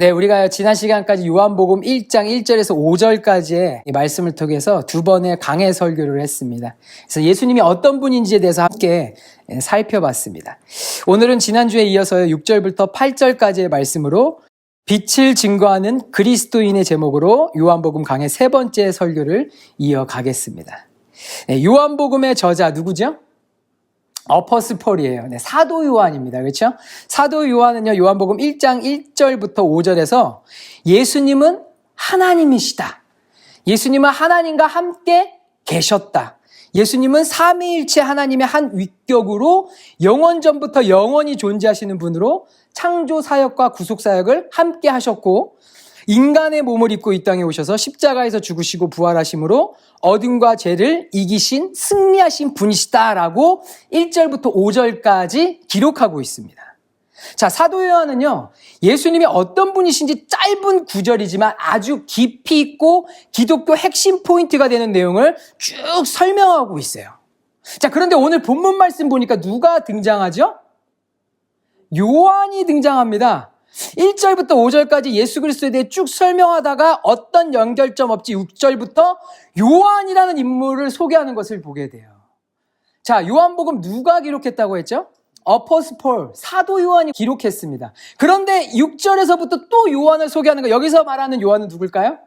네, 우리가 지난 시간까지 요한복음 1장 1절에서 5절까지의 이 말씀을 통해서 두 번의 강해 설교를 했습니다. 그래서 예수님이 어떤 분인지에 대해서 함께 살펴봤습니다. 오늘은 지난주에 이어서 6절부터 8절까지의 말씀으로 빛을 증거하는 그리스도인의 제목으로 요한복음 강해 세 번째 설교를 이어가겠습니다. 네, 요한복음의 저자 누구죠? 어퍼스 폴이에요. 네, 사도 요한입니다. 그렇죠? 사도 요한은요, 요한복음 1장 1절부터 5절에서 예수님은 하나님이시다. 예수님은 하나님과 함께 계셨다. 예수님은 삼위일체 하나님의 한 위격으로 영원전부터 영원히 존재하시는 분으로 창조 사역과 구속 사역을 함께 하셨고, 인간의 몸을 입고 이 땅에 오셔서 십자가에서 죽으시고 부활하심으로 어둠과 죄를 이기신 승리하신 분이시다라고 1절부터 5절까지 기록하고 있습니다. 자, 사도 요한은요, 예수님이 어떤 분이신지 짧은 구절이지만 아주 깊이 있고 기독교 핵심 포인트가 되는 내용을 쭉 설명하고 있어요. 자, 그런데 오늘 본문 말씀 보니까 누가 등장하죠? 요한이 등장합니다. 1절부터 5절까지 예수 그리스도에 대해 쭉 설명하다가 어떤 연결점 없이 6절부터 요한이라는 인물을 소개하는 것을 보게 돼요. 자, 요한복음 누가 기록했다고 했죠? 어퍼스 폴, 사도 요한이 기록했습니다. 그런데 6절에서부터 또 요한을 소개하는 거, 여기서 말하는 요한은 누굴까요?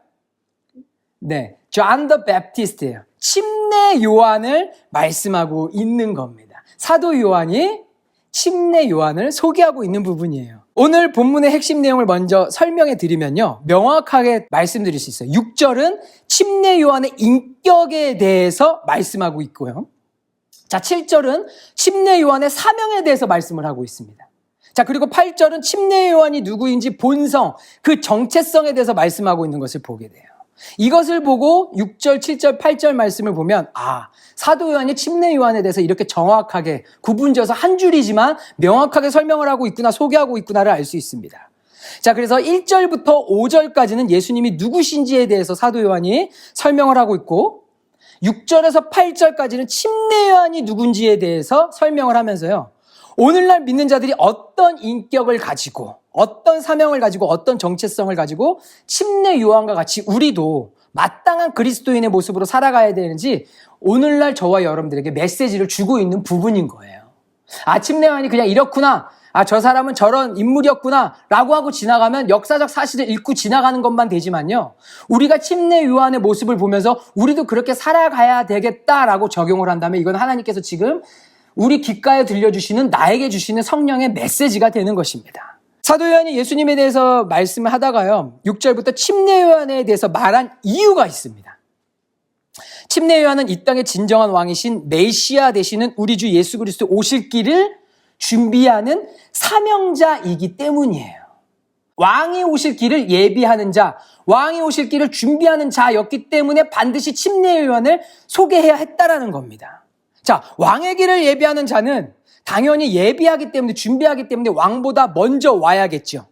네, 존 더 배프티스트예요. 침례 요한을 말씀하고 있는 겁니다. 사도 요한이 침례 요한을 소개하고 있는 부분이에요. 오늘 본문의 핵심 내용을 먼저 설명해 드리면요, 명확하게 말씀드릴 수 있어요. 6절은 침례 요한의 인격에 대해서 말씀하고 있고요. 자, 7절은 침례 요한의 사명에 대해서 말씀을 하고 있습니다. 자, 그리고 8절은 침례 요한이 누구인지 본성, 그 정체성에 대해서 말씀하고 있는 것을 보게 돼요. 이것을 보고 6절, 7절, 8절 말씀을 보면 사도 요한이 침례 요한에 대해서 이렇게 정확하게 구분지어서 한 줄이지만 명확하게 설명을 하고 있구나, 소개하고 있구나를 알 수 있습니다. 자, 그래서 1절부터 5절까지는 예수님이 누구신지에 대해서 사도 요한이 설명을 하고 있고, 6절에서 8절까지는 침례 요한이 누군지에 대해서 설명을 하면서요, 오늘날 믿는 자들이 어떤 인격을 가지고, 어떤 사명을 가지고, 어떤 정체성을 가지고 침례 요한과 같이 우리도 마땅한 그리스도인의 모습으로 살아가야 되는지 오늘날 저와 여러분들에게 메시지를 주고 있는 부분인 거예요. 침례 요한이 그냥 이렇구나, 저 사람은 저런 인물이었구나 라고 하고 지나가면 역사적 사실을 읽고 지나가는 것만 되지만요, 우리가 침례 요한의 모습을 보면서 우리도 그렇게 살아가야 되겠다라고 적용을 한다면 이건 하나님께서 지금 우리 귓가에 들려주시는, 나에게 주시는 성령의 메시지가 되는 것입니다. 사도 요한이 예수님에 대해서 말씀을 하다가요, 6절부터 침례 요한에 대해서 말한 이유가 있습니다. 침례 요한은 이 땅의 진정한 왕이신 메시아 되시는 우리 주 예수 그리스도 오실 길을 준비하는 사명자이기 때문이에요. 왕이 오실 길을 예비하는 자, 왕이 오실 길을 준비하는 자였기 때문에 반드시 침례 요한을 소개해야 했다라는 겁니다. 자, 왕의 길을 예비하는 자는 당연히 예비하기 때문에, 준비하기 때문에 왕보다 먼저 와야겠죠.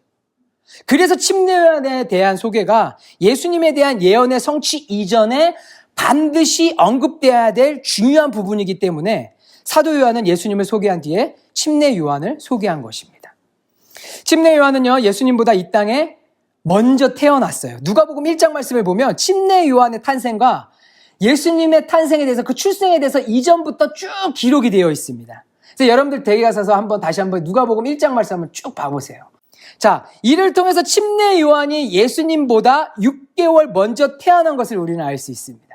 그래서 침례 요한에 대한 소개가 예수님에 대한 예언의 성취 이전에 반드시 언급돼야 될 중요한 부분이기 때문에 사도 요한은 예수님을 소개한 뒤에 침례 요한을 소개한 것입니다. 침례 요한은요, 예수님보다 이 땅에 먼저 태어났어요. 누가복음 1장 말씀을 보면 침례 요한의 탄생과 예수님의 탄생에 대해서, 그 출생에 대해서 이전부터 쭉 기록이 되어 있습니다. 그래서 여러분들 댁에 가셔서 다시 한번 누가복음 1장 말씀 한번 쭉 봐보세요. 자, 이를 통해서 침례 요한이 예수님보다 6개월 먼저 태어난 것을 우리는 알 수 있습니다.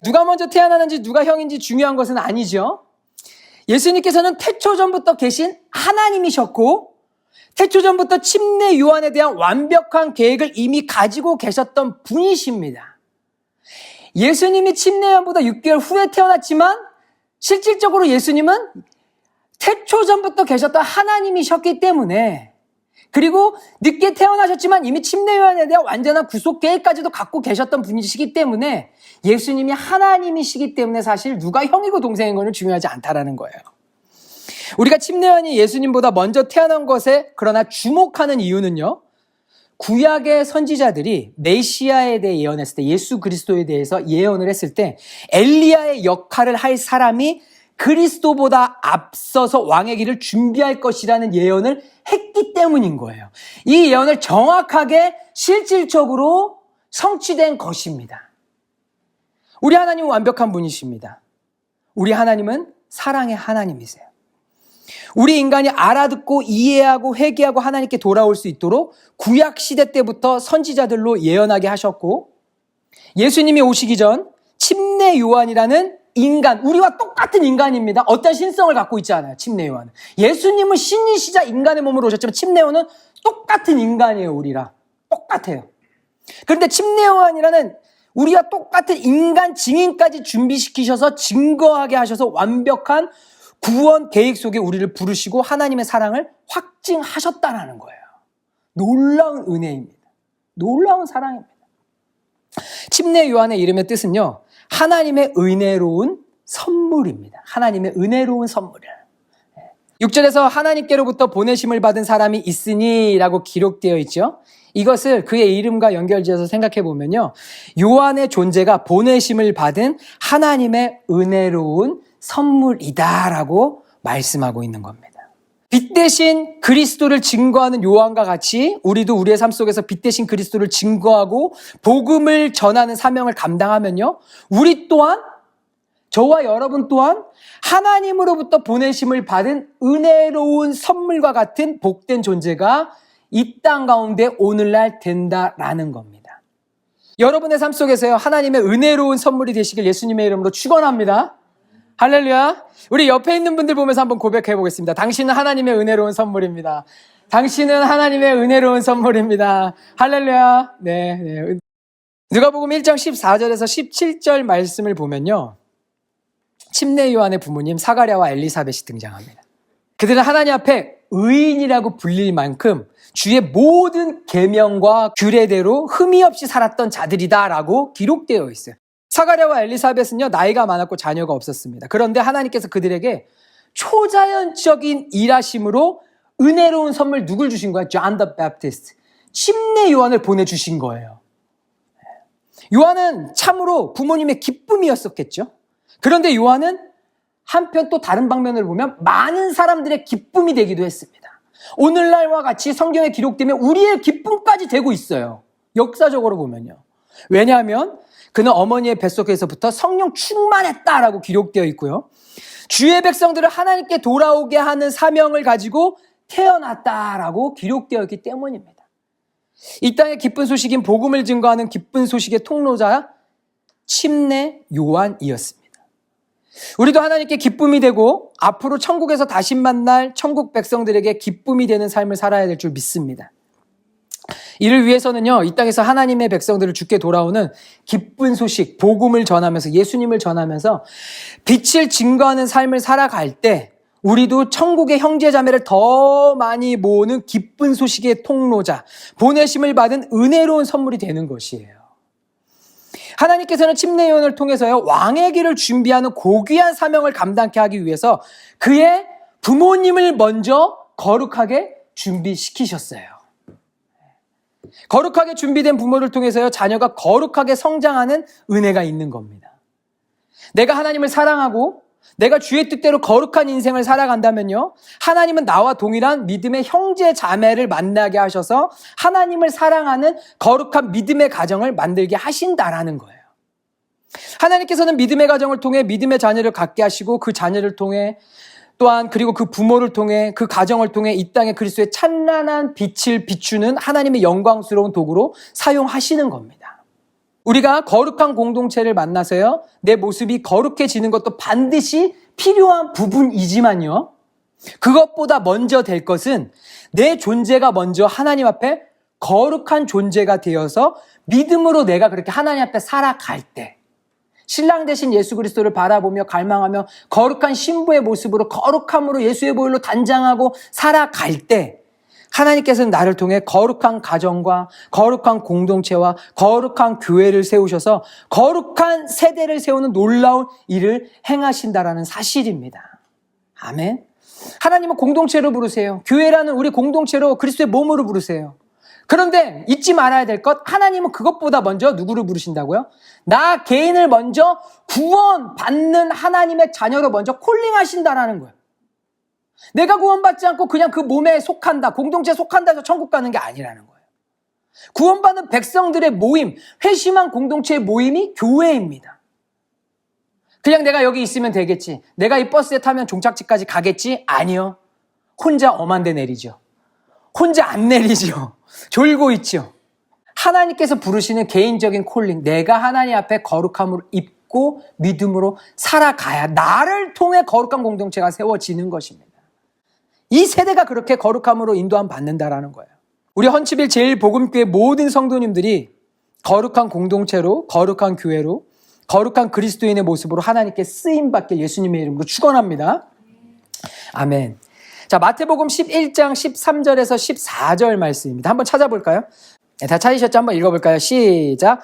누가 먼저 태어나는지 누가 형인지 중요한 것은 아니죠. 예수님께서는 태초전부터 계신 하나님이셨고, 태초전부터 침례 요한에 대한 완벽한 계획을 이미 가지고 계셨던 분이십니다. 예수님이 침례 요한보다 6개월 후에 태어났지만 실질적으로 예수님은 태초전부터 계셨던 하나님이셨기 때문에, 그리고 늦게 태어나셨지만 이미 침례 요한에 대한 완전한 구속 계획까지도 갖고 계셨던 분이시기 때문에 예수님이 하나님이시기 때문에 사실 누가 형이고 동생인 건 중요하지 않다라는 거예요. 우리가 침례 요한이 예수님보다 먼저 태어난 것에 그러나 주목하는 이유는요, 구약의 선지자들이 메시아에 대해 예언했을 때, 예수 그리스도에 대해서 예언을 했을 때 엘리야의 역할을 할 사람이 그리스도보다 앞서서 왕의 길을 준비할 것이라는 예언을 했기 때문인 거예요. 이 예언을 정확하게 실질적으로 성취된 것입니다. 우리 하나님은 완벽한 분이십니다. 우리 하나님은 사랑의 하나님이세요. 우리 인간이 알아듣고 이해하고 회개하고 하나님께 돌아올 수 있도록 구약 시대 때부터 선지자들로 예언하게 하셨고, 예수님이 오시기 전 침례 요한이라는 인간, 우리와 똑같은 인간입니다. 어떤 신성을 갖고 있지 않아요, 침례 요한은. 예수님은 신이시자 인간의 몸으로 오셨지만 침례 요한은 똑같은 인간이에요, 우리랑. 똑같아요. 그런데 침례 요한이라는 우리와 똑같은 인간 증인까지 준비시키셔서 증거하게 하셔서 완벽한 구원 계획 속에 우리를 부르시고 하나님의 사랑을 확증하셨다라는 거예요. 놀라운 은혜입니다. 놀라운 사랑입니다. 침례 요한의 이름의 뜻은요, 하나님의 은혜로운 선물입니다. 하나님의 은혜로운 선물이에요. 6절에서 하나님께로부터 보내심을 받은 사람이 있으니 라고 기록되어 있죠. 이것을 그의 이름과 연결지어서 생각해 보면요, 요한의 존재가 보내심을 받은 하나님의 은혜로운 선물이다라고 말씀하고 있는 겁니다. 빛 대신 그리스도를 증거하는 요한과 같이 우리도 우리의 삶 속에서 빛 대신 그리스도를 증거하고 복음을 전하는 사명을 감당하면요, 우리 또한, 저와 여러분 또한 하나님으로부터 보내심을 받은 은혜로운 선물과 같은 복된 존재가 이 땅 가운데 오늘날 된다라는 겁니다. 여러분의 삶 속에서요, 하나님의 은혜로운 선물이 되시길 예수님의 이름으로 축원합니다. 할렐루야. 우리 옆에 있는 분들 보면서 한번 고백해 보겠습니다. 당신은 하나님의 은혜로운 선물입니다. 당신은 하나님의 은혜로운 선물입니다. 할렐루야. 네. 누가복음 1장 14절에서 17절 말씀을 보면요, 침례 요한의 부모님 사가랴와 엘리사벳이 등장합니다. 그들은 하나님 앞에 의인이라고 불릴 만큼 주의 모든 계명과 규례대로 흠이 없이 살았던 자들이다라고 기록되어 있어요. 사가랴와 엘리사벳은요, 나이가 많았고 자녀가 없었습니다. 그런데 하나님께서 그들에게 초자연적인 일하심으로 은혜로운 선물 누굴 주신 거예요? John the Baptist, 침례 요한을 보내주신 거예요. 요한은 참으로 부모님의 기쁨이었었겠죠. 그런데 요한은 한편 또 다른 방면을 보면 많은 사람들의 기쁨이 되기도 했습니다. 오늘날과 같이 성경에 기록되면 우리의 기쁨까지 되고 있어요. 역사적으로 보면요. 왜냐하면 그는 어머니의 뱃속에서부터 성령 충만했다라고 기록되어 있고요, 주의 백성들을 하나님께 돌아오게 하는 사명을 가지고 태어났다라고 기록되어 있기 때문입니다. 이 땅의 기쁜 소식인 복음을 증거하는 기쁜 소식의 통로자 침례 요한이었습니다. 우리도 하나님께 기쁨이 되고 앞으로 천국에서 다시 만날 천국 백성들에게 기쁨이 되는 삶을 살아야 될 줄 믿습니다. 이를 위해서는요, 이 땅에서 하나님의 백성들을 주께 돌아오는 기쁜 소식, 복음을 전하면서, 예수님을 전하면서 빛을 증거하는 삶을 살아갈 때 우리도 천국의 형제자매를 더 많이 모으는 기쁜 소식의 통로자, 보내심을 받은 은혜로운 선물이 되는 것이에요. 하나님께서는 침례 요한을 통해서요, 왕의 길을 준비하는 고귀한 사명을 감당케 하기 위해서 그의 부모님을 먼저 거룩하게 준비시키셨어요. 거룩하게 준비된 부모를 통해서요, 자녀가 거룩하게 성장하는 은혜가 있는 겁니다. 내가 하나님을 사랑하고 내가 주의 뜻대로 거룩한 인생을 살아간다면요, 하나님은 나와 동일한 믿음의 형제 자매를 만나게 하셔서 하나님을 사랑하는 거룩한 믿음의 가정을 만들게 하신다라는 거예요. 하나님께서는 믿음의 가정을 통해 믿음의 자녀를 갖게 하시고 그 자녀를 통해 또한 그리고 그 부모를 통해 그 가정을 통해 이 땅에 그리스도의 찬란한 빛을 비추는 하나님의 영광스러운 도구로 사용하시는 겁니다. 우리가 거룩한 공동체를 만나서요, 내 모습이 거룩해지는 것도 반드시 필요한 부분이지만요, 그것보다 먼저 될 것은 내 존재가 먼저 하나님 앞에 거룩한 존재가 되어서 믿음으로 내가 그렇게 하나님 앞에 살아갈 때, 신랑 대신 예수 그리스도를 바라보며 갈망하며 거룩한 신부의 모습으로 거룩함으로 예수의 보혈로 단장하고 살아갈 때 하나님께서는 나를 통해 거룩한 가정과 거룩한 공동체와 거룩한 교회를 세우셔서 거룩한 세대를 세우는 놀라운 일을 행하신다라는 사실입니다. 아멘. 하나님은 공동체로 부르세요. 교회라는 우리 공동체로 그리스도의 몸으로 부르세요. 그런데 잊지 말아야 될 것, 하나님은 그것보다 먼저 누구를 부르신다고요? 나 개인을 먼저 구원받는 하나님의 자녀로 먼저 콜링하신다라는 거예요. 내가 구원받지 않고 그냥 그 몸에 속한다, 공동체에 속한다 해서 천국 가는 게 아니라는 거예요. 구원받은 백성들의 모임, 회심한 공동체의 모임이 교회입니다. 그냥 내가 여기 있으면 되겠지, 내가 이 버스에 타면 종착지까지 가겠지? 아니요. 혼자 엄한 데 내리죠. 혼자 안 내리죠. 졸고 있죠. 하나님께서 부르시는 개인적인 콜링, 내가 하나님 앞에 거룩함을 입고 믿음으로 살아가야 나를 통해 거룩한 공동체가 세워지는 것입니다. 이 세대가 그렇게 거룩함으로 인도함 받는다라는 거예요. 우리 헌치빌 제일복음교회 모든 성도님들이 거룩한 공동체로, 거룩한 교회로, 거룩한 그리스도인의 모습으로 하나님께 쓰임받길 예수님의 이름으로 축원합니다. 아멘. 자, 마태복음 11장 13절에서 14절 말씀입니다. 한번 찾아볼까요? 네, 다 찾으셨죠? 한번 읽어볼까요? 시작.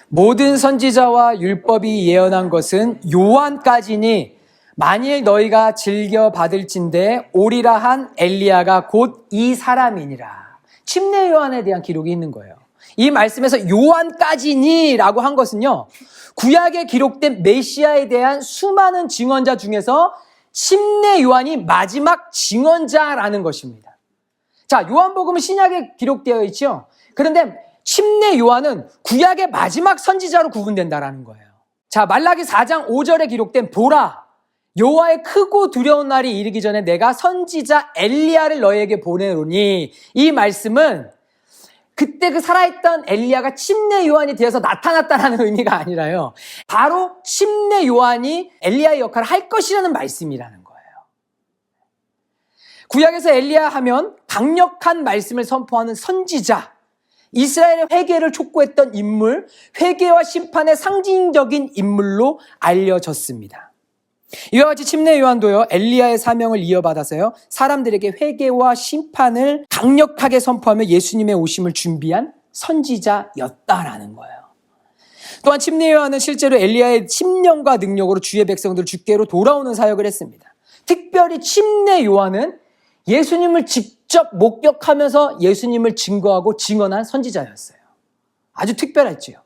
모든 선지자와 율법이 예언한 것은 요한까지니 만일 너희가 즐겨 받을진대 오리라 한 엘리야가 곧 이 사람이니라. 침례 요한에 대한 기록이 있는 거예요. 이 말씀에서 요한까지니 라고 한 것은요, 구약에 기록된 메시아에 대한 수많은 증언자 중에서 침례 요한이 마지막 증언자라는 것입니다. 자, 요한복음은 신약에 기록되어 있죠. 그런데 침례 요한은 구약의 마지막 선지자로 구분된다라는 거예요. 자, 말라기 4장 5절에 기록된 보라, 여호와의 크고 두려운 날이 이르기 전에 내가 선지자 엘리야를 너희에게 보내노니, 이 말씀은 그때 그 살아있던 엘리야가 침례 요한이 되어서 나타났다는 의미가 아니라요, 바로 침례 요한이 엘리야의 역할을 할 것이라는 말씀이라는 거예요. 구약에서 엘리야 하면 강력한 말씀을 선포하는 선지자, 이스라엘의 회개를 촉구했던 인물, 회개와 심판의 상징적인 인물로 알려졌습니다. 이와 같이 침례 요한도요, 엘리야의 사명을 이어받아서요, 사람들에게 회개와 심판을 강력하게 선포하며 예수님의 오심을 준비한 선지자였다라는 거예요. 또한 침례 요한은 실제로 엘리야의 심령과 능력으로 주의 백성들을 주께로 돌아오는 사역을 했습니다. 특별히 침례 요한은 예수님을 직접 목격하면서 예수님을 증거하고 증언한 선지자였어요. 아주 특별했지요.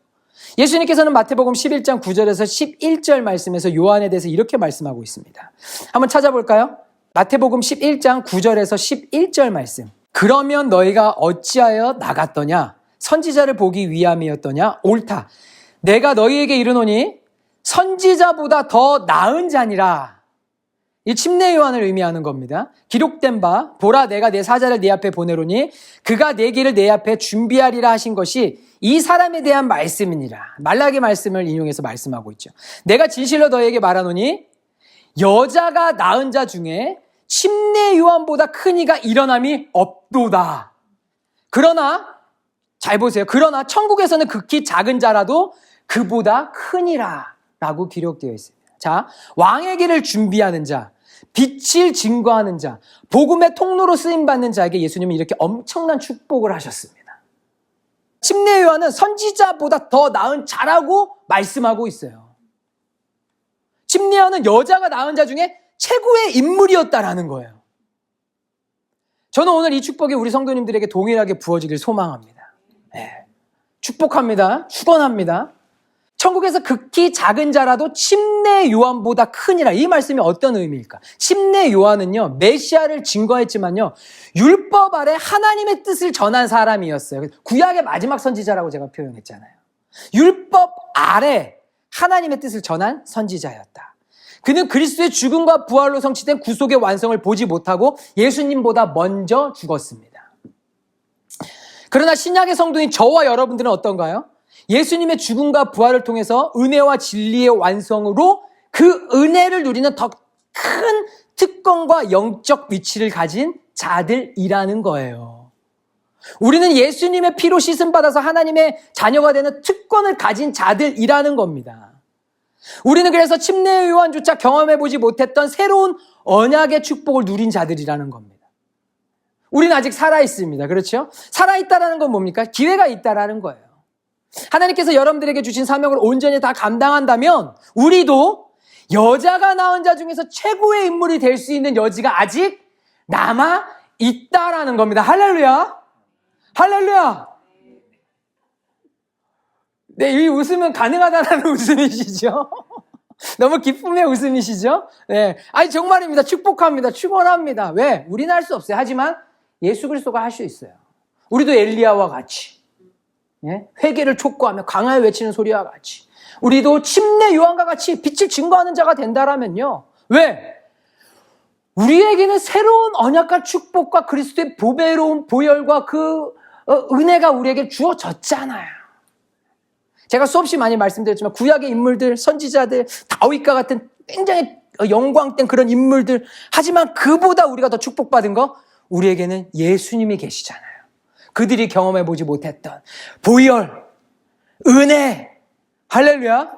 예수님께서는 마태복음 11장 9절에서 11절 말씀에서 요한에 대해서 이렇게 말씀하고 있습니다. 한번 찾아볼까요? 마태복음 11장 9절에서 11절 말씀. 그러면 너희가 어찌하여 나갔더냐? 선지자를 보기 위함이었더냐? 옳다. 내가 너희에게 이르노니 선지자보다 더 나은 자니라. 이 침례 요한을 의미하는 겁니다. 기록된 바 보라 내가 내 사자를 네 앞에 보내노니 그가 내 길을 내 앞에 준비하리라 하신 것이 이 사람에 대한 말씀이니라. 말라기 말씀을 인용해서 말씀하고 있죠. 내가 진실로 너희에게 말하노니 여자가 낳은 자 중에 침례 요한보다 큰 이가 일어남이 없도다. 그러나 잘 보세요. 그러나 천국에서는 극히 작은 자라도 그보다 크니라 라고 기록되어 있습니다. 자, 왕의 길을 준비하는 자, 빛을 증거하는 자, 복음의 통로로 쓰임받는 자에게 예수님은 이렇게 엄청난 축복을 하셨습니다. 침례 요한은 선지자보다 더 나은 자라고 말씀하고 있어요. 침례 요한은 여자가 낳은 자 중에 최고의 인물이었다라는 거예요. 저는 오늘 이 축복이 우리 성도님들에게 동일하게 부어지길 소망합니다. 네. 축복합니다. 축원합니다. 천국에서 극히 작은 자라도 침례 요한보다 크니라. 이 말씀이 어떤 의미일까? 침례 요한은요, 메시아를 증거했지만요, 율법 아래 하나님의 뜻을 전한 사람이었어요. 구약의 마지막 선지자라고 제가 표현했잖아요. 율법 아래 하나님의 뜻을 전한 선지자였다. 그는 그리스도의 죽음과 부활로 성취된 구속의 완성을 보지 못하고 예수님보다 먼저 죽었습니다. 그러나 신약의 성도인 저와 여러분들은 어떤가요? 예수님의 죽음과 부활을 통해서 은혜와 진리의 완성으로 그 은혜를 누리는 더 큰 특권과 영적 위치를 가진 자들이라는 거예요. 우리는 예수님의 피로 씻음받아서 하나님의 자녀가 되는 특권을 가진 자들이라는 겁니다. 우리는 그래서 침례 요한조차 경험해보지 못했던 새로운 언약의 축복을 누린 자들이라는 겁니다. 우리는 아직 살아있습니다. 그렇죠? 살아있다라는 건 뭡니까? 기회가 있다라는 거예요. 하나님께서 여러분들에게 주신 사명을 온전히 다 감당한다면 우리도 여자가 낳은 자 중에서 최고의 인물이 될 수 있는 여지가 아직 남아 있다라는 겁니다. 할렐루야. 할렐루야! 네, 이 웃음은 가능하다는 웃음이시죠? 너무 기쁨의 웃음이시죠? 네. 아니, 정말입니다. 축복합니다. 축원합니다. 왜? 우리는 할 수 없어요. 하지만 예수 그리스도가 할 수 있어요. 우리도 엘리야와 같이, 예? 회개를 촉구하며 강하게 외치는 소리와 같이, 우리도 침례 요한과 같이 빛을 증거하는 자가 된다라면요. 왜? 우리에게는 새로운 언약과 축복과 그리스도의 보배로운 보혈과 그 은혜가 우리에게 주어졌잖아요. 제가 수없이 많이 말씀드렸지만 구약의 인물들, 선지자들, 다윗과 같은 굉장히 영광된 그런 인물들, 하지만 그보다 우리가 더 축복받은 거, 우리에게는 예수님이 계시잖아요. 그들이 경험해보지 못했던 보혈, 은혜, 할렐루야.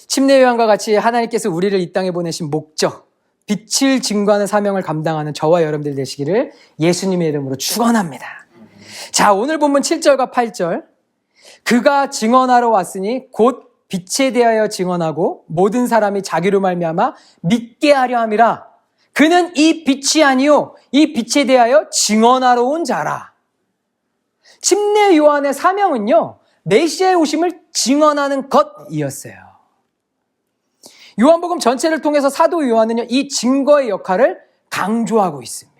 침례 요한과 같이 하나님께서 우리를 이 땅에 보내신 목적, 빛을 증거하는 사명을 감당하는 저와 여러분들 되시기를 예수님의 이름으로 축원합니다. 자, 오늘 본문 7절과 8절. 그가 증언하러 왔으니 곧 빛에 대하여 증언하고 모든 사람이 자기로 말미암아 믿게 하려 함이라. 그는 이 빛이 아니요 이 빛에 대하여 증언하러 온 자라. 침례 요한의 사명은요, 메시아의 오심을 증언하는 것이었어요. 요한복음 전체를 통해서 사도 요한은요, 이 증거의 역할을 강조하고 있습니다.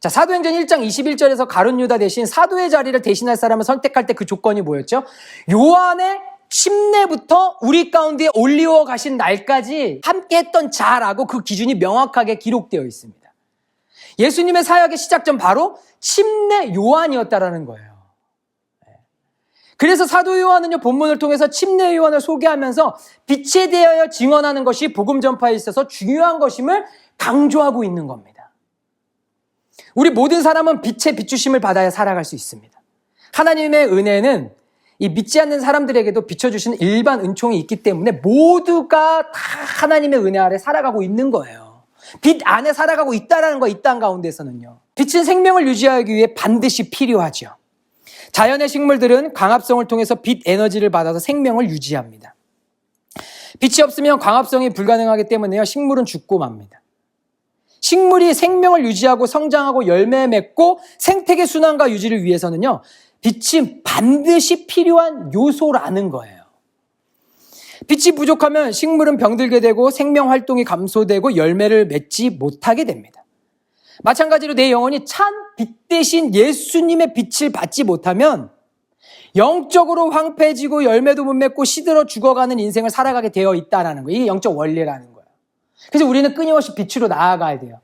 자, 사도행전 1장 21절에서 가룟 유다 대신 사도의 자리를 대신할 사람을 선택할 때 그 조건이 뭐였죠? 요한의 침례부터 우리 가운데 올리워 가신 날까지 함께 했던 자라고 그 기준이 명확하게 기록되어 있습니다. 예수님의 사역의 시작점 바로 침례 요한이었다라는 거예요. 그래서 사도 요한은요, 본문을 통해서 침례 요한을 소개하면서 빛에 대하여 증언하는 것이 복음 전파에 있어서 중요한 것임을 강조하고 있는 겁니다. 우리 모든 사람은 빛의 비추심을 받아야 살아갈 수 있습니다. 하나님의 은혜는 이 믿지 않는 사람들에게도 비춰주시는 일반 은총이 있기 때문에 모두가 다 하나님의 은혜 아래 살아가고 있는 거예요. 빛 안에 살아가고 있다라는 거, 이 땅 가운데서는요. 빛은 생명을 유지하기 위해 반드시 필요하죠. 자연의 식물들은 광합성을 통해서 빛 에너지를 받아서 생명을 유지합니다. 빛이 없으면 광합성이 불가능하기 때문에요, 식물은 죽고 맙니다. 식물이 생명을 유지하고 성장하고 열매 맺고 생태계 순환과 유지를 위해서는요, 빛이 반드시 필요한 요소라는 거예요. 빛이 부족하면 식물은 병들게 되고 생명 활동이 감소되고 열매를 맺지 못하게 됩니다. 마찬가지로 내 영혼이 참 빛 대신 예수님의 빛을 받지 못하면 영적으로 황폐해지고 열매도 못 맺고 시들어 죽어가는 인생을 살아가게 되어 있다는 거예요. 이게 영적 원리라는 거예요. 그래서 우리는 끊임없이 빛으로 나아가야 돼요.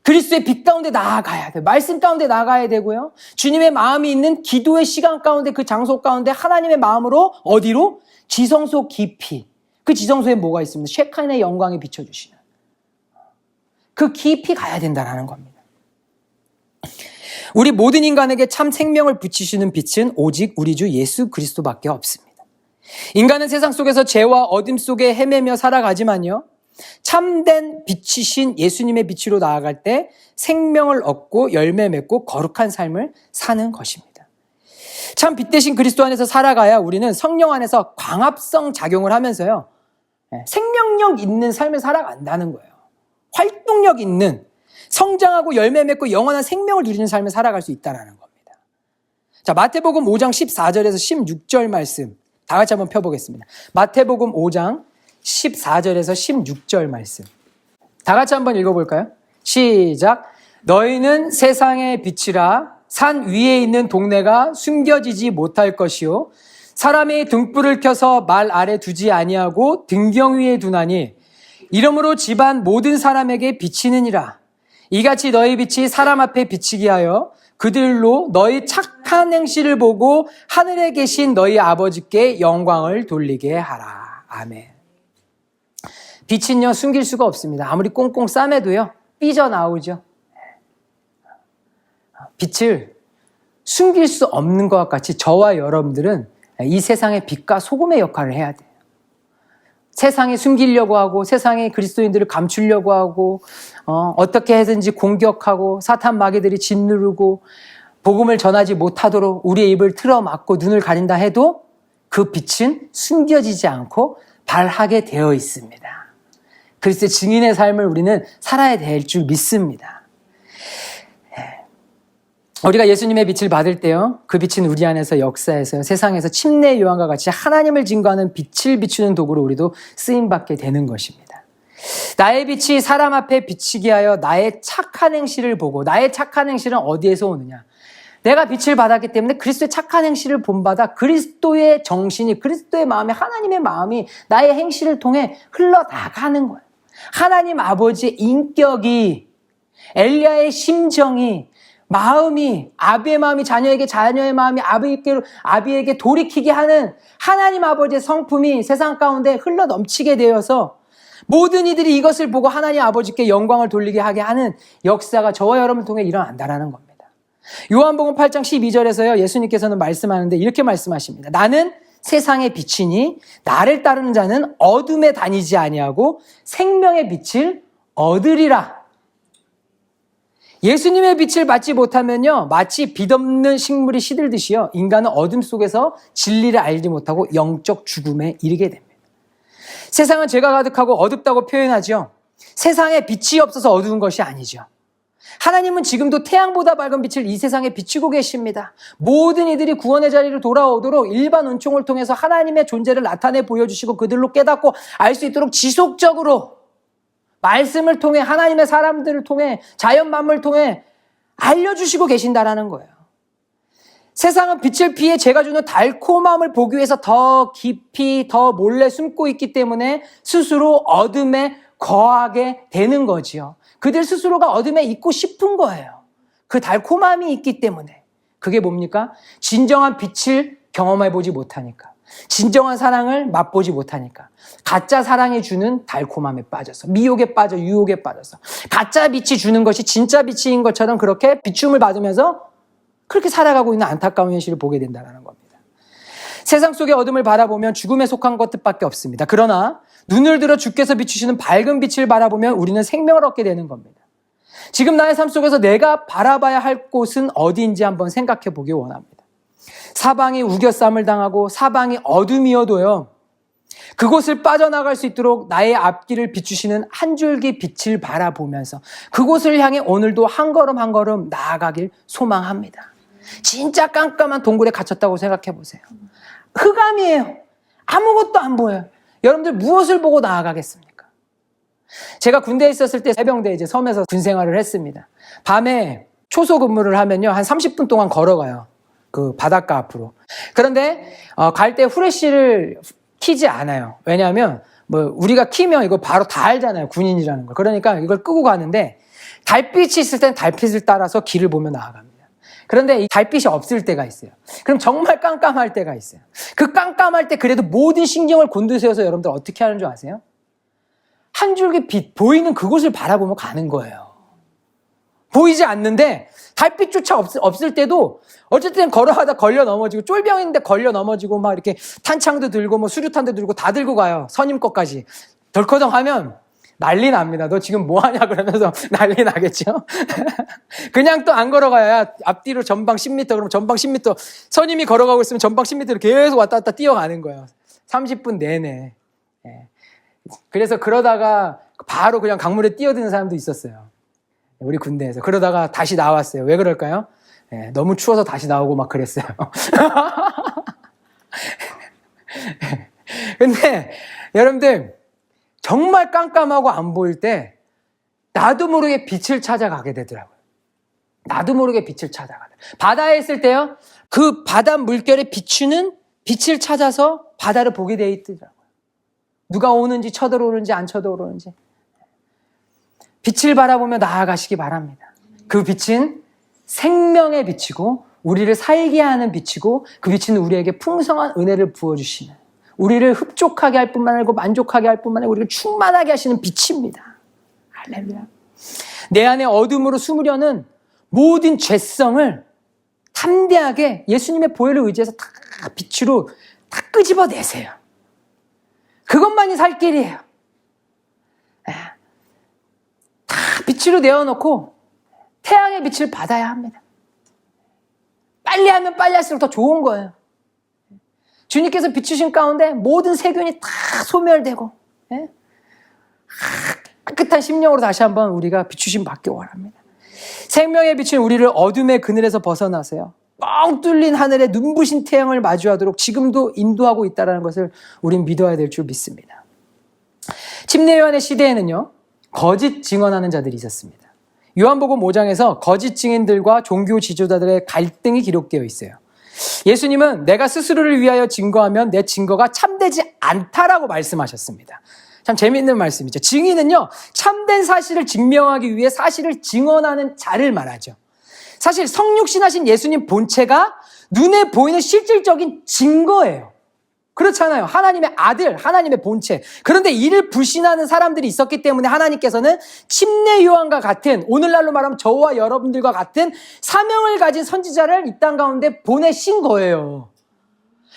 그리스도의 빛 가운데 나아가야 돼요. 말씀 가운데 나아가야 되고요. 주님의 마음이 있는 기도의 시간 가운데, 그 장소 가운데 하나님의 마음으로 어디로? 지성소 깊이. 그 지성소에 뭐가 있습니다? 쉐칸의 영광에 비춰주시는 그 깊이 가야 된다는 겁니다. 우리 모든 인간에게 참 생명을 붙이시는 빛은 오직 우리 주 예수 그리스도밖에 없습니다. 인간은 세상 속에서 죄와 어둠 속에 헤매며 살아가지만요, 참된 빛이신 예수님의 빛으로 나아갈 때 생명을 얻고 열매 맺고 거룩한 삶을 사는 것입니다. 참 빛 대신 그리스도 안에서 살아가야 우리는 성령 안에서 광합성 작용을 하면서요, 생명력 있는 삶을 살아간다는 거예요. 활동력 있는, 성장하고 열매 맺고 영원한 생명을 누리는 삶을 살아갈 수 있다는 겁니다. 자, 마태복음 5장 14절에서 16절 말씀 다 같이 한번 펴보겠습니다. 마태복음 5장 14절에서 16절 말씀 다 같이 한번 읽어볼까요? 시작. 너희는 세상의 빛이라. 산 위에 있는 동네가 숨겨지지 못할 것이요, 사람이 등불을 켜서 말 아래 두지 아니하고 등경 위에 두나니 이러므로 집안 모든 사람에게 비치느니라. 이같이 너희 빛이 사람 앞에 비치게 하여 그들로 너희 착한 행실을 보고 하늘에 계신 너희 아버지께 영광을 돌리게 하라. 아멘. 빛은요, 숨길 수가 없습니다. 아무리 꽁꽁 싸매도요, 삐져나오죠. 빛을 숨길 수 없는 것과 같이 저와 여러분들은 이 세상의 빛과 소금의 역할을 해야 돼요. 세상에 숨기려고 하고 세상에 그리스도인들을 감추려고 하고 어떻게 해든지 공격하고 사탄 마귀들이 짓누르고 복음을 전하지 못하도록 우리의 입을 틀어막고 눈을 가린다 해도 그 빛은 숨겨지지 않고 발하게 되어 있습니다. 그리스도의 증인의 삶을 우리는 살아야 될 줄 믿습니다. 우리가 예수님의 빛을 받을 때요, 그 빛은 우리 안에서 역사해서 세상에서 침례의 요한과 같이 하나님을 증거하는 빛을 비추는 도구로 우리도 쓰임받게 되는 것입니다. 나의 빛이 사람 앞에 비치게 하여 나의 착한 행실을 보고, 나의 착한 행실은 어디에서 오느냐? 내가 빛을 받았기 때문에 그리스도의 착한 행실을 본받아 그리스도의 정신이, 그리스도의 마음이, 하나님의 마음이 나의 행실을 통해 흘러나가는 거예요. 하나님 아버지의 인격이, 엘리야의 심정이, 마음이, 아비의 마음이 자녀에게, 자녀의 마음이 아비에게 돌이키게 하는 하나님 아버지의 성품이 세상 가운데 흘러 넘치게 되어서 모든 이들이 이것을 보고 하나님 아버지께 영광을 돌리게 하게 하는 역사가 저와 여러분을 통해 일어난다는 겁니다. 요한복음 8장 12절에서요, 예수님께서는 말씀하는데 이렇게 말씀하십니다. 나는 세상의 빛이니 나를 따르는 자는 어둠에 다니지 아니하고 생명의 빛을 얻으리라. 예수님의 빛을 받지 못하면요, 마치 빛없는 식물이 시들듯이요, 인간은 어둠 속에서 진리를 알지 못하고 영적 죽음에 이르게 됩니다. 세상은 죄가 가득하고 어둡다고 표현하죠. 세상에 빛이 없어서 어두운 것이 아니죠. 하나님은 지금도 태양보다 밝은 빛을 이 세상에 비추고 계십니다. 모든 이들이 구원의 자리로 돌아오도록 일반 은총을 통해서 하나님의 존재를 나타내 보여주시고 그들로 깨닫고 알 수 있도록 지속적으로 말씀을 통해, 하나님의 사람들을 통해, 자연 만물을 통해 알려주시고 계신다라는 거예요. 세상은 빛을 피해 죄가 주는 달콤함을 보기 위해서 더 깊이, 더 몰래 숨고 있기 때문에 스스로 어둠에 거하게 되는 거지요. 그들 스스로가 어둠에 있고 싶은 거예요. 그 달콤함이 있기 때문에. 그게 뭡니까? 진정한 빛을 경험해보지 못하니까. 진정한 사랑을 맛보지 못하니까. 가짜 사랑이 주는 달콤함에 빠져서, 미혹에 빠져, 유혹에 빠져서, 가짜 빛이 주는 것이 진짜 빛인 것처럼 그렇게 비춤을 받으면서 그렇게 살아가고 있는 안타까운 현실을 보게 된다는 겁니다. 세상 속의 어둠을 바라보면 죽음에 속한 것들밖에 없습니다. 그러나 눈을 들어 주께서 비추시는 밝은 빛을 바라보면 우리는 생명을 얻게 되는 겁니다. 지금 나의 삶 속에서 내가 바라봐야 할 곳은 어디인지 한번 생각해 보기 원합니다. 사방이 우겨쌈을 당하고 사방이 어둠이어도요, 그곳을 빠져나갈 수 있도록 나의 앞길을 비추시는 한 줄기 빛을 바라보면서 그곳을 향해 오늘도 한 걸음 한 걸음 나아가길 소망합니다. 진짜 깜깜한 동굴에 갇혔다고 생각해 보세요. 흑암이에요. 아무것도 안 보여요. 여러분들 무엇을 보고 나아가겠습니까? 제가 군대에 있었을 때 해병대 이제 섬에서 군 생활을 했습니다. 밤에 초소 근무를 하면요, 한 30분 동안 걸어가요. 그 바닷가 앞으로. 그런데 갈 때 후레쉬를 키지 않아요. 왜냐하면 뭐 우리가 키면 이거 바로 다 알잖아요. 군인이라는 걸. 그러니까 이걸 끄고 가는데 달빛이 있을 땐 달빛을 따라서 길을 보며 나아갑니다. 그런데 이 달빛이 없을 때가 있어요. 그럼 정말 깜깜할 때가 있어요. 그 깜깜할 때 그래도 모든 신경을 곤두세워서 여러분들 어떻게 하는 줄 아세요? 한 줄기 빛, 보이는 그곳을 바라보며 가는 거예요. 보이지 않는데 달빛조차 없을 때도 어쨌든 걸어가다 걸려 넘어지고, 쫄병인데 걸려 넘어지고, 막 이렇게 탄창도 들고 뭐 수류탄도 들고 다 들고 가요. 선임 것까지. 덜커덩 하면 난리 납니다. 너 지금 뭐 하냐 그러면서 난리 나겠죠. 그냥 또 안 걸어가야 앞뒤로 전방 10m, 그럼 전방 10m, 선임이 걸어가고 있으면 전방 10m를 계속 왔다 갔다 뛰어가는 거예요. 30분 내내. 예. 그래서 그러다가 바로 그냥 강물에 뛰어드는 사람도 있었어요. 우리 군대에서. 그러다가 다시 나왔어요. 왜 그럴까요? 예, 너무 추워서 다시 나오고 막 그랬어요. 근데 여러분들, 정말 깜깜하고 안 보일 때 나도 모르게 빛을 찾아가게 되더라고요. 나도 모르게 빛을 찾아가요. 바다에 있을 때요, 그 바다 물결에 비추는 빛을 찾아서 바다를 보게 돼 있더라고요. 누가 오는지, 쳐들어오는지 안 쳐들어오는지. 빛을 바라보며 나아가시기 바랍니다. 그 빛은 생명의 빛이고 우리를 살게 하는 빛이고, 그 빛은 우리에게 풍성한 은혜를 부어주시는, 우리를 흡족하게 할 뿐만 아니고 만족하게 할 뿐만 아니고 우리를 충만하게 하시는 빛입니다. 할렐루야. 내 안에 어둠으로 숨으려는 모든 죄성을 담대하게 예수님의 보혈을 의지해서 다 빛으로 다 끄집어내세요. 그것만이 살 길이에요. 다 빛으로 내어놓고 태양의 빛을 받아야 합니다. 빨리 하면 빨리 할수록 더 좋은 거예요. 주님께서 비추신 가운데 모든 세균이 다 소멸되고, 깨끗한 심령으로 다시 한번 우리가 비추심 받기 원합니다. 생명의 빛인 우리를 어둠의 그늘에서 벗어나세요. 뻥 뚫린 하늘에 눈부신 태양을 마주하도록 지금도 인도하고 있다는 것을 우린 믿어야 될 줄 믿습니다. 침례 요한의 시대에는요, 거짓 증언하는 자들이 있었습니다. 요한복음 5장에서 거짓 증인들과 종교 지도자들의 갈등이 기록되어 있어요. 예수님은 내가 스스로를 위하여 증거하면 내 증거가 참되지 않다라고 말씀하셨습니다. 참 재미있는 말씀이죠. 증인은요, 참된 사실을 증명하기 위해 사실을 증언하는 자를 말하죠. 사실 성육신하신 예수님 본체가 눈에 보이는 실질적인 증거예요. 그렇잖아요. 하나님의 아들, 하나님의 본체. 그런데 이를 불신하는 사람들이 있었기 때문에 하나님께서는 침례 요한과 같은, 오늘날로 말하면 저와 여러분들과 같은 사명을 가진 선지자를 이 땅 가운데 보내신 거예요.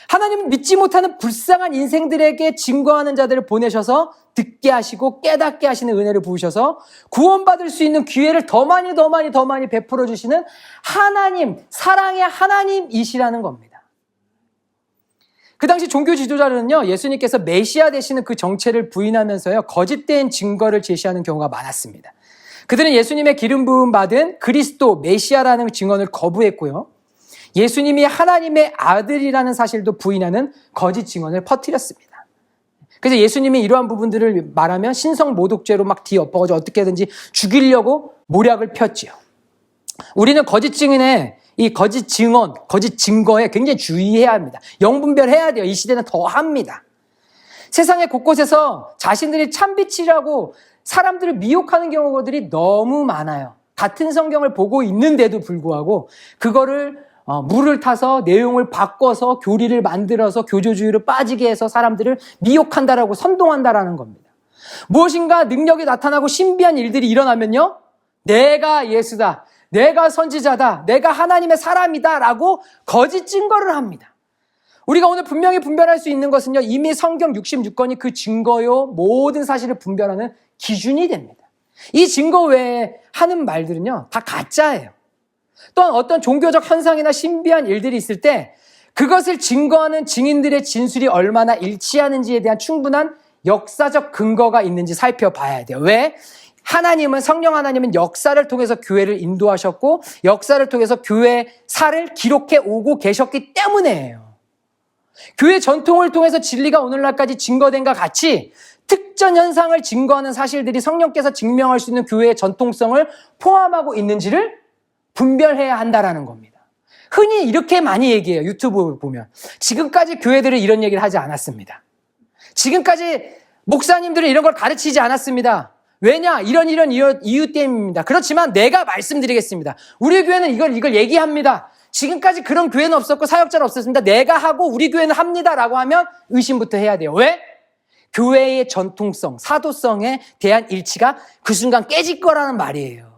하나님은 믿지 못하는 불쌍한 인생들에게 증거하는 자들을 보내셔서 듣게 하시고 깨닫게 하시는 은혜를 부으셔서 구원받을 수 있는 기회를 더 많이 베풀어 주시는 하나님, 사랑의 하나님이시라는 겁니다. 그 당시 종교 지도자들은요, 예수님께서 메시아 되시는 그 정체를 부인하면서요, 거짓된 증거를 제시하는 경우가 많았습니다. 그들은 예수님의 기름 부음 받은 그리스도, 메시아라는 증언을 거부했고요, 예수님이 하나님의 아들이라는 사실도 부인하는 거짓 증언을 퍼뜨렸습니다. 그래서 예수님이 이러한 부분들을 말하면 신성 모독죄로 막 뒤엎어가지고 어떻게든지 죽이려고 모략을 폈지요. 우리는 거짓 증인의 이 거짓 증언, 거짓 증거에 굉장히 주의해야 합니다. 영분별해야 돼요. 이 시대는 더 합니다. 세상의 곳곳에서 자신들이 참빛이라고 사람들을 미혹하는 경우들이 너무 많아요. 같은 성경을 보고 있는데도 불구하고 그거를 물을 타서 내용을 바꿔서 교리를 만들어서 교조주의로 빠지게 해서 사람들을 미혹한다라고 선동한다라는 겁니다. 무엇인가 능력이 나타나고 신비한 일들이 일어나면요, 내가 예수다, 내가 선지자다, 내가 하나님의 사람이다 라고 거짓 증거를 합니다. 우리가 오늘 분명히 분별할 수 있는 것은요, 이미 성경 66권이 그 증거요 모든 사실을 분별하는 기준이 됩니다. 이 증거 외에 하는 말들은요 다 가짜예요. 또한 어떤 종교적 현상이나 신비한 일들이 있을 때 그것을 증거하는 증인들의 진술이 얼마나 일치하는지에 대한 충분한 역사적 근거가 있는지 살펴봐야 돼요. 왜? 성령 하나님은 역사를 통해서 교회를 인도하셨고 역사를 통해서 교회사를 기록해 오고 계셨기 때문이에요. 교회 전통을 통해서 진리가 오늘날까지 증거된과 같이 특정 현상을 증거하는 사실들이 성령께서 증명할 수 있는 교회의 전통성을 포함하고 있는지를 분별해야 한다라는 겁니다. 흔히 이렇게 많이 얘기해요. 유튜브 보면. 지금까지 교회들은 이런 얘기를 하지 않았습니다. 지금까지 목사님들은 이런 걸 가르치지 않았습니다. 왜냐? 이런 이유 때문입니다. 그렇지만 내가 말씀드리겠습니다. 우리 교회는 이걸 얘기합니다. 지금까지 그런 교회는 없었고 사역자는 없었습니다. 내가 하고 우리 교회는 합니다라고 하면 의심부터 해야 돼요. 왜? 교회의 전통성, 사도성에 대한 일치가 그 순간 깨질 거라는 말이에요.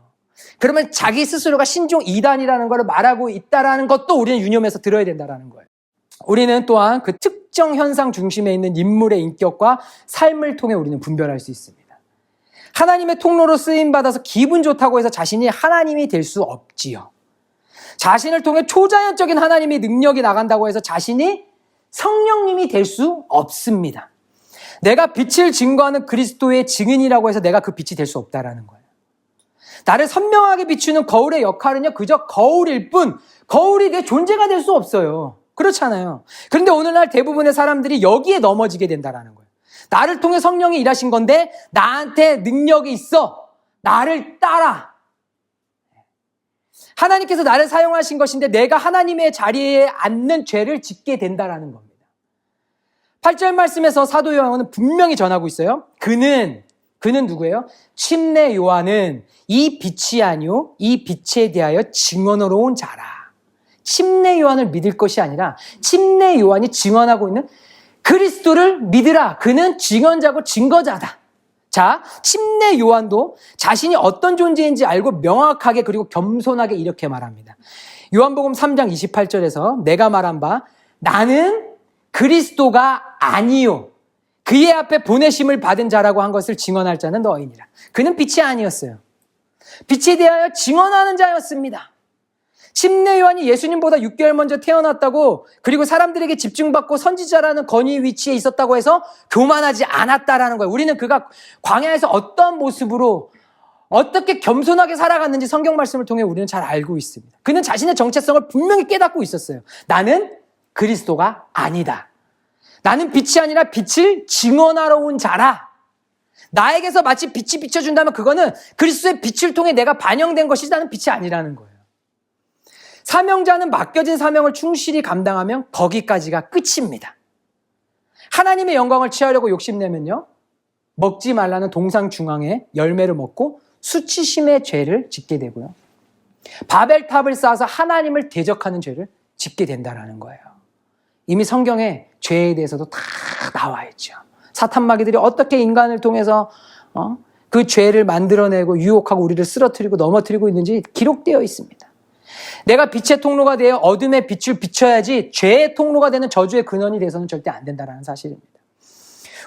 그러면 자기 스스로가 신종 이단이라는 걸 말하고 있다라는 것도 우리는 유념해서 들어야 된다는 거예요. 우리는 또한 그 특정 현상 중심에 있는 인물의 인격과 삶을 통해 우리는 분별할 수 있습니다. 하나님의 통로로 쓰임받아서 기분 좋다고 해서 자신이 하나님이 될 수 없지요. 자신을 통해 초자연적인 하나님의 능력이 나간다고 해서 자신이 성령님이 될 수 없습니다. 내가 빛을 증거하는 그리스도의 증인이라고 해서 내가 그 빛이 될 수 없다라는 거예요. 나를 선명하게 비추는 거울의 역할은요, 그저 거울일 뿐, 거울이 내 존재가 될 수 없어요. 그렇잖아요. 그런데 오늘날 대부분의 사람들이 여기에 넘어지게 된다라는 거예요. 나를 통해 성령이 일하신 건데 나한테 능력이 있어. 나를 따라. 하나님께서 나를 사용하신 것인데 내가 하나님의 자리에 앉는 죄를 짓게 된다라는 겁니다. 8절 말씀에서 사도 요한은 분명히 전하고 있어요. 그는 누구예요? 침례 요한은 이 빛이 아니요 이 빛에 대하여 증언으로 온 자라. 침례 요한을 믿을 것이 아니라 침례 요한이 증언하고 있는 그리스도를 믿으라. 그는 증언자고 증거자다. 자, 침례 요한도 자신이 어떤 존재인지 알고 명확하게 그리고 겸손하게 이렇게 말합니다. 요한복음 3장 28절에서 내가 말한 바 나는 그리스도가 아니요 그의 앞에 보내심을 받은 자라고 한 것을 증언할 자는 너희니라. 그는 빛이 아니었어요. 빛에 대하여 증언하는 자였습니다. 침례 요한이 예수님보다 6개월 먼저 태어났다고 그리고 사람들에게 집중받고 선지자라는 권위 위치에 있었다고 해서 교만하지 않았다라는 거예요. 우리는 그가 광야에서 어떤 모습으로 어떻게 겸손하게 살아갔는지 성경 말씀을 통해 우리는 잘 알고 있습니다. 그는 자신의 정체성을 분명히 깨닫고 있었어요. 나는 그리스도가 아니다. 나는 빛이 아니라 빛을 증언하러 온 자라. 나에게서 마치 빛이 비춰준다면 그거는 그리스도의 빛을 통해 내가 반영된 것이지 나는 빛이 아니라는 거예요. 사명자는 맡겨진 사명을 충실히 감당하면 거기까지가 끝입니다. 하나님의 영광을 취하려고 욕심내면요, 먹지 말라는 동상 중앙에 열매를 먹고 수치심의 죄를 짓게 되고요, 바벨탑을 쌓아서 하나님을 대적하는 죄를 짓게 된다는 거예요. 이미 성경에 죄에 대해서도 다 나와 있죠. 사탄 마귀들이 어떻게 인간을 통해서 그 죄를 만들어내고 유혹하고 우리를 쓰러뜨리고 넘어뜨리고 있는지 기록되어 있습니다. 내가 빛의 통로가 되어 어둠의 빛을 비춰야지 죄의 통로가 되는 저주의 근원이 돼서는 절대 안 된다는 사실입니다.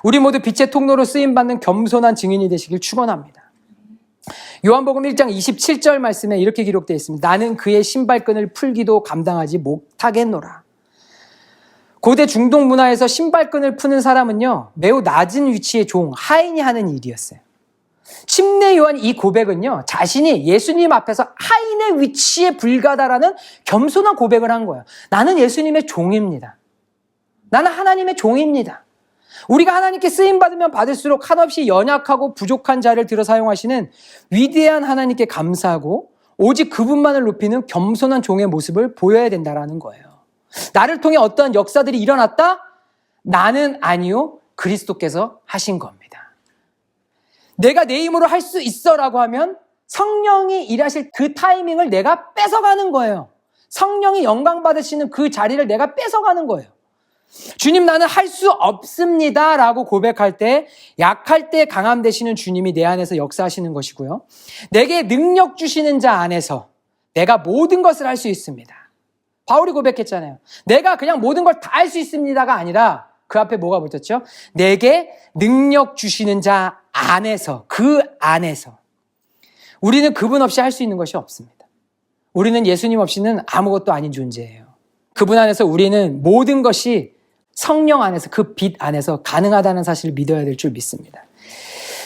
우리 모두 빛의 통로로 쓰임받는 겸손한 증인이 되시길 축원합니다. 요한복음 1장 27절 말씀에 이렇게 기록되어 있습니다. 나는 그의 신발끈을 풀기도 감당하지 못하겠노라. 고대 중동 문화에서 신발끈을 푸는 사람은요, 매우 낮은 위치의 종, 하인이 하는 일이었어요. 침례 요한 이 고백은요, 자신이 예수님 앞에서 하인의 위치에 불과하다라는 겸손한 고백을 한 거예요. 나는 예수님의 종입니다. 나는 하나님의 종입니다. 우리가 하나님께 쓰임받으면 받을수록 한없이 연약하고 부족한 자를 들어 사용하시는 위대한 하나님께 감사하고 오직 그분만을 높이는 겸손한 종의 모습을 보여야 된다는 거예요. 나를 통해 어떠한 역사들이 일어났다? 나는 아니요, 그리스도께서 하신 겁니다. 내가 내 힘으로 할 수 있어라고 하면 성령이 일하실 그 타이밍을 내가 뺏어가는 거예요. 성령이 영광 받으시는 그 자리를 내가 뺏어가는 거예요. 주님, 나는 할 수 없습니다 라고 고백할 때 약할 때 강함 되시는 주님이 내 안에서 역사하시는 것이고요, 내게 능력 주시는 자 안에서 내가 모든 것을 할 수 있습니다. 바울이 고백했잖아요. 내가 그냥 모든 걸 다 할 수 있습니다가 아니라 그 앞에 뭐가 붙었죠? 내게 능력 주시는 자 안에서, 그 안에서 우리는 그분 없이 할 수 있는 것이 없습니다. 우리는 예수님 없이는 아무것도 아닌 존재예요. 그분 안에서 우리는 모든 것이 성령 안에서, 그 빛 안에서 가능하다는 사실을 믿어야 될 줄 믿습니다.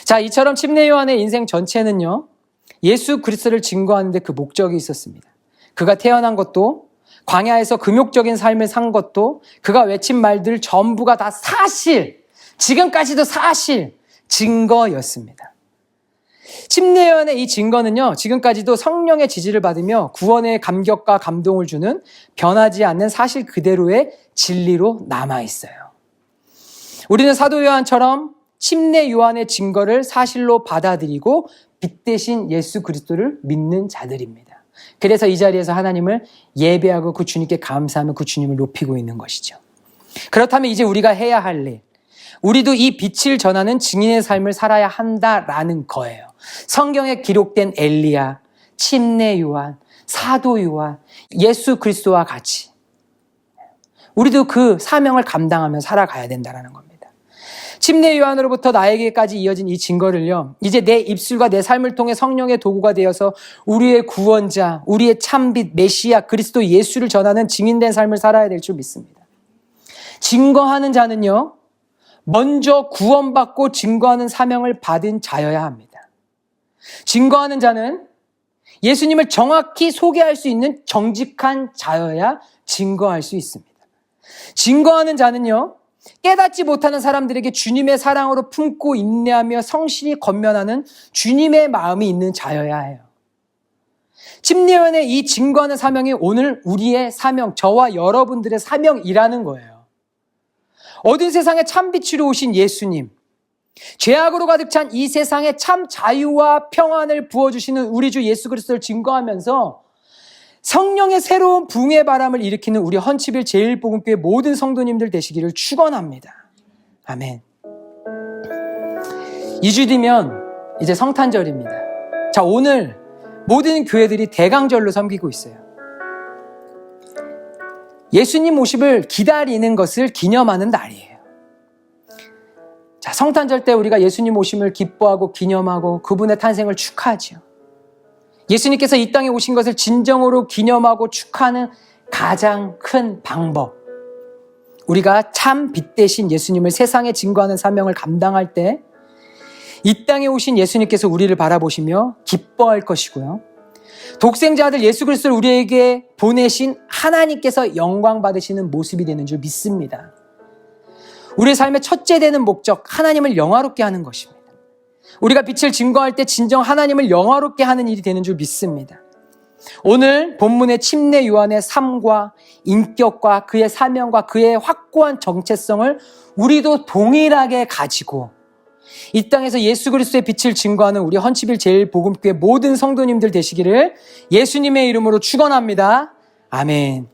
자, 이처럼 침례 요한의 인생 전체는요, 예수 그리스도를 증거하는 데 그 목적이 있었습니다. 그가 태어난 것도, 광야에서 금욕적인 삶을 산 것도, 그가 외친 말들 전부가 다 사실, 지금까지도 사실, 증거였습니다. 침례 요한의 이 증거는요, 지금까지도 성령의 지지를 받으며 구원의 감격과 감동을 주는 변하지 않는 사실 그대로의 진리로 남아있어요. 우리는 사도 요한처럼 침례 요한의 증거를 사실로 받아들이고 빛 대신 예수 그리스도를 믿는 자들입니다. 그래서 이 자리에서 하나님을 예배하고 그 주님께 감사하며 그 주님을 높이고 있는 것이죠. 그렇다면 이제 우리가 해야 할 일, 우리도 이 빛을 전하는 증인의 삶을 살아야 한다라는 거예요. 성경에 기록된 엘리야, 침례 요한, 사도 요한, 예수 그리스도와 같이 우리도 그 사명을 감당하며 살아가야 된다는 겁니다. 침례 요한으로부터 나에게까지 이어진 이 증거를요, 이제 내 입술과 내 삶을 통해 성령의 도구가 되어서 우리의 구원자, 우리의 참빛 메시아 그리스도 예수를 전하는 증인된 삶을 살아야 될 줄 믿습니다. 증거하는 자는요, 먼저 구원받고 증거하는 사명을 받은 자여야 합니다. 증거하는 자는 예수님을 정확히 소개할 수 있는 정직한 자여야 증거할 수 있습니다. 증거하는 자는요, 깨닫지 못하는 사람들에게 주님의 사랑으로 품고 인내하며 성실히 권면하는 주님의 마음이 있는 자여야 해요. 침례 요한의 이 증거하는 사명이 오늘 우리의 사명, 저와 여러분들의 사명이라는 거예요. 어두운 세상에 참빛으로 오신 예수님, 죄악으로 가득 찬 이 세상에 참 자유와 평안을 부어주시는 우리 주 예수 그리스도를 증거하면서 성령의 새로운 붕의 바람을 일으키는 우리 헌치빌 제일복음교회 모든 성도님들 되시기를 축원합니다. 아멘. 2주 뒤면 이제 성탄절입니다. 자, 오늘 모든 교회들이 대강절로 섬기고 있어요. 예수님 오심을 기다리는 것을 기념하는 날이에요. 자, 성탄절 때 우리가 예수님 오심을 기뻐하고 기념하고 그분의 탄생을 축하하죠. 예수님께서 이 땅에 오신 것을 진정으로 기념하고 축하하는 가장 큰 방법, 우리가 참 빛 대신 예수님을 세상에 증거하는 사명을 감당할 때 이 땅에 오신 예수님께서 우리를 바라보시며 기뻐할 것이고요. 독생자 아들 예수 그리스도를 우리에게 보내신 하나님께서 영광 받으시는 모습이 되는 줄 믿습니다. 우리의 삶의 첫째 되는 목적, 하나님을 영화롭게 하는 것입니다. 우리가 빛을 증거할 때 진정 하나님을 영화롭게 하는 일이 되는 줄 믿습니다. 오늘 본문의 침례 요한의 삶과 인격과 그의 사명과 그의 확고한 정체성을 우리도 동일하게 가지고 이 땅에서 예수 그리스도의 빛을 증거하는 우리 헌치빌 제일복음교회 모든 성도님들 되시기를 예수님의 이름으로 축원합니다. 아멘.